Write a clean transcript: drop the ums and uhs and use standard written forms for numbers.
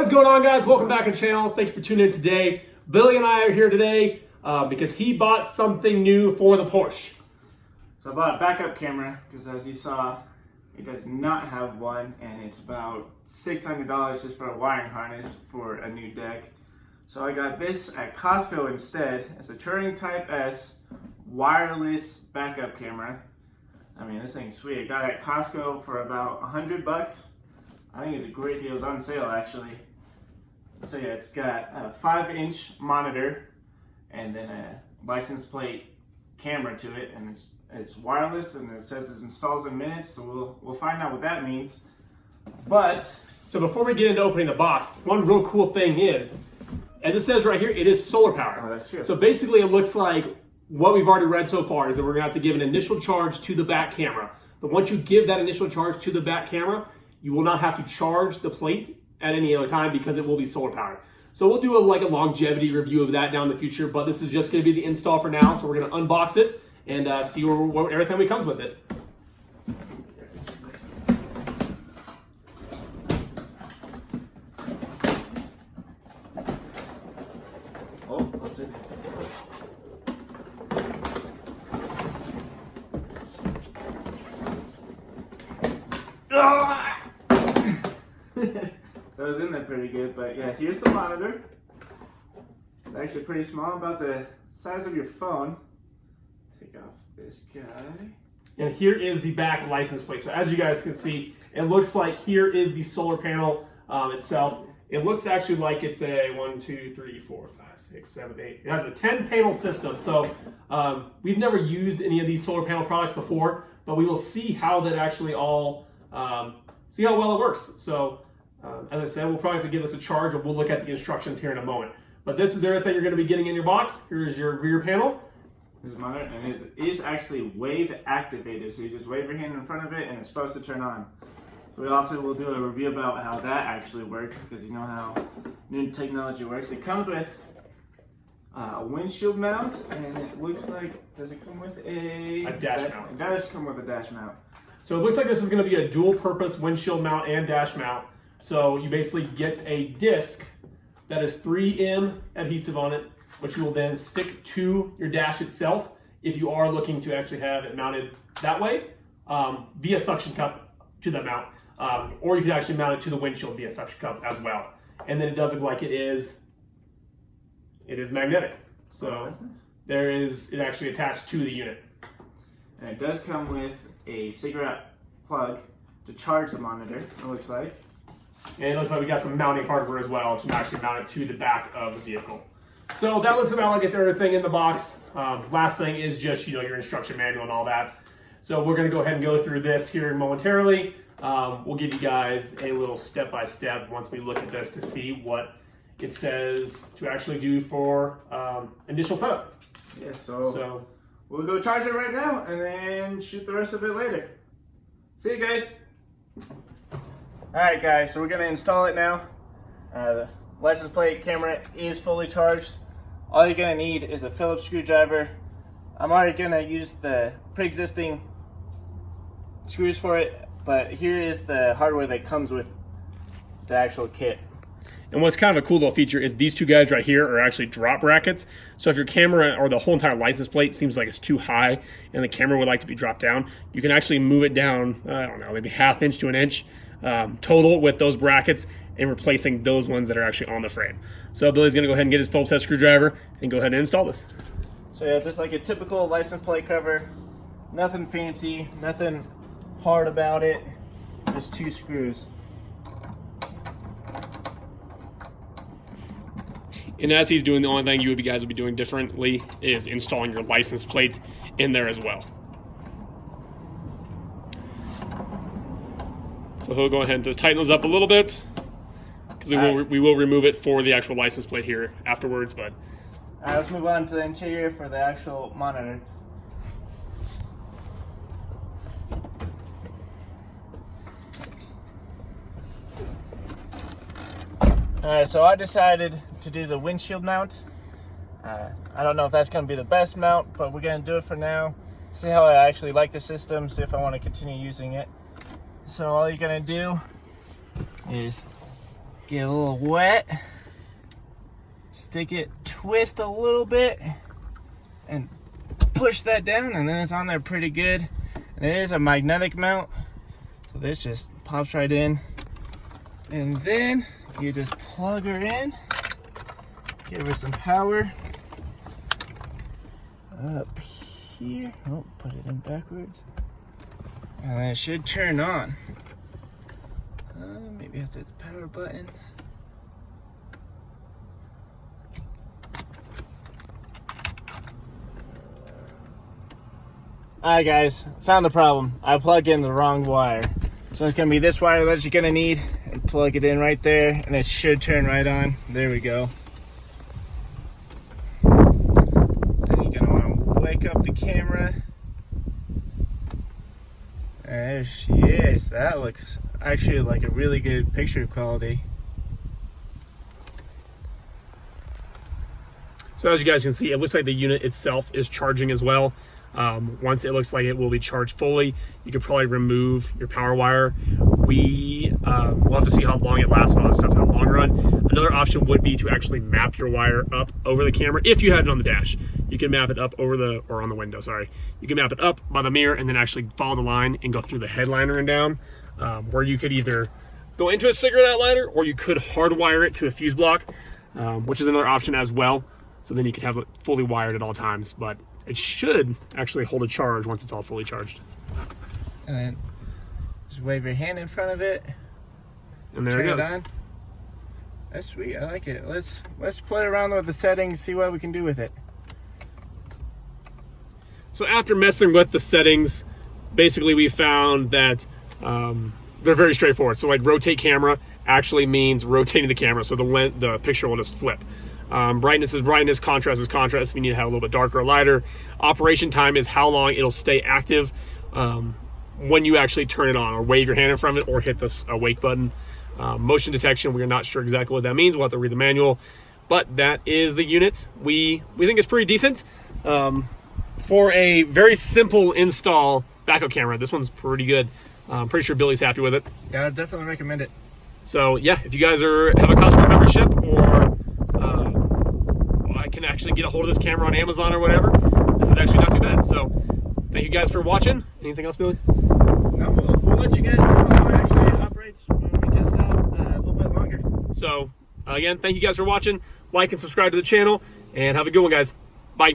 What is going on, guys? Welcome back to the channel. Thank you for tuning in today. Billy and I are here today because he bought something new for the Porsche. So I bought a backup camera because, as you saw, it does not have one, and it's about $600 just for a wiring harness for a new deck. So I got this at Costco instead. It's a Touring Type S wireless backup camera. I mean, this thing's sweet. I got it at Costco for about $100. I think it's a great deal. It's on sale, actually. So yeah, it's got a 5-inch monitor and then a license plate camera to it, and it's wireless, and it says it installs in minutes. So we'll find out what that means. But so before we get into opening the box, one real cool thing is, as it says right here, it is solar powered. Oh, that's true. So basically, it looks like what we've already read so far is that we're gonna have to give an initial charge to the back camera. But once you give that initial charge to the back camera, you will not have to charge the plate at any other time because it will be solar powered. So we'll do a longevity review of that down in the future, but this is just going to be the install for now. So we're going to unbox it and see what everything comes with it. oh, what's it? That was in there pretty good, but yeah, here's the monitor. It's actually pretty small, about the size of your phone. Take off this guy. And here is the back license plate. So as you guys can see, it looks like here is the solar panel itself. It looks actually like it's a 1, 2, 3, 4, 5, 6, 7, 8. It has a 10-panel system. So we've never used any of these solar panel products before, but we will see how that actually all, see how well it works. So as I said, we'll probably have to give this a charge, and we'll look at the instructions here in a moment. But this is everything you're going to be getting in your box. Here's your rear panel. Here's the monitor, and it is actually wave activated. So you just wave your hand in front of it, and it's supposed to turn on. So we also will do a review about how that actually works, because you know how new technology works. It comes with a windshield mount, and it looks like, does it come with a dash mount? It does come with a dash mount. So it looks like this is going to be a dual-purpose windshield mount and dash mount. So you basically get a disc that is 3M adhesive on it, which you will then stick to your dash itself if you are looking to actually have it mounted that way via suction cup to the mount, or you can actually mount it to the windshield via suction cup as well. And then it does look like it is magnetic. So there is it actually attached to the unit. And it does come with a cigarette plug to charge the monitor, it looks like. And it looks like we got some mounting hardware as well to actually mount it to the back of the vehicle. So that looks about like it's everything in the box. Last thing is just, your instruction manual and all that. So we're going to go ahead and go through this here momentarily. We'll give you guys a little step-by-step once we look at this to see what it says to actually do for initial setup. Yeah, so we'll go charge it right now and then shoot the rest of it later. See you guys. Alright guys, so we're going to install it now. The license plate camera is fully charged. All you're going to need is a Phillips screwdriver. I'm already going to use the pre-existing screws for it, but here is the hardware that comes with the actual kit. And what's kind of a cool little feature is these two guys right here are actually drop brackets. So if your camera or the whole entire license plate seems like it's too high and the camera would like to be dropped down, you can actually move it down, I don't know, maybe 1/2 inch to 1 inch total with those brackets, and replacing those ones that are actually on the frame. So Billy's gonna go ahead and get his Phillips head screwdriver and go ahead and install this. So yeah, just like a typical license plate cover, nothing fancy, nothing hard about it, just 2 screws. And as he's doing, the only thing you guys would be doing differently is installing your license plates in there as well. So he'll go ahead and just tighten those up a little bit, because we will remove it for the actual license plate here afterwards. But alright, let's move on to the interior for the actual monitor. Alright, so I decided to do the windshield mount. I don't know if that's going to be the best mount, but we're going to do it for now. See how I actually like the system, see if I want to continue using it. So all you're going to do is Get a little wet. Stick it, twist a little bit, and push that down, and then it's on there pretty good. And it is a magnetic mount, so this just pops right in. And then you just plug her in, give her some power. Up here, oh, put it in backwards. And then it should turn on. Maybe I have to hit the power button. Alright guys, found the problem. I plugged in the wrong wire. So it's gonna be this wire that you're gonna need, and plug it in right there, and it should turn right on. There we go. Then you're gonna wanna wake up the camera. There she is. That looks actually like a really good picture quality. So as you guys can see, it looks like the unit itself is charging as well. Once it looks like it will be charged fully, you could probably remove your power wire. We'll have to see how long it lasts and all that stuff in the long run. Another option would be to actually map your wire up over the camera. If you had it on the dash, you can map it up over or on the window, sorry. You can map it up by the mirror and then actually follow the line and go through the headliner and down, where you could either go into a cigarette outliner or you could hardwire it to a fuse block, which is another option as well. So then you could have it fully wired at all times, but it should actually hold a charge once it's all fully charged. And then just wave your hand in front of it. And there it goes. On. That's sweet. I like it. Let's play around with the settings, see what we can do with it. So after messing with the settings, basically we found that they're very straightforward. So like rotate camera actually means rotating the camera, so the picture will just flip. Brightness is brightness, contrast is contrast if you need to have a little bit darker or lighter. Operation time is how long it'll stay active when you actually turn it on or wave your hand in front of it or hit this wake button. Motion detection, we're not sure exactly what that means. We'll have to read the manual, but that is the unit. We think it's pretty decent. For a very simple install backup camera, this one's pretty good. I'm pretty sure Billy's happy with it. Yeah, I definitely recommend it. So yeah, if you guys have a Costco membership or I can actually get a hold of this camera on Amazon or whatever, this is actually not too bad. So thank you guys for watching. Anything else, Billy? No, we'll let you guys know how it actually operates when we test it out a little bit longer. So again, thank you guys for watching. Like and subscribe to the channel, and have a good one, guys. Bye.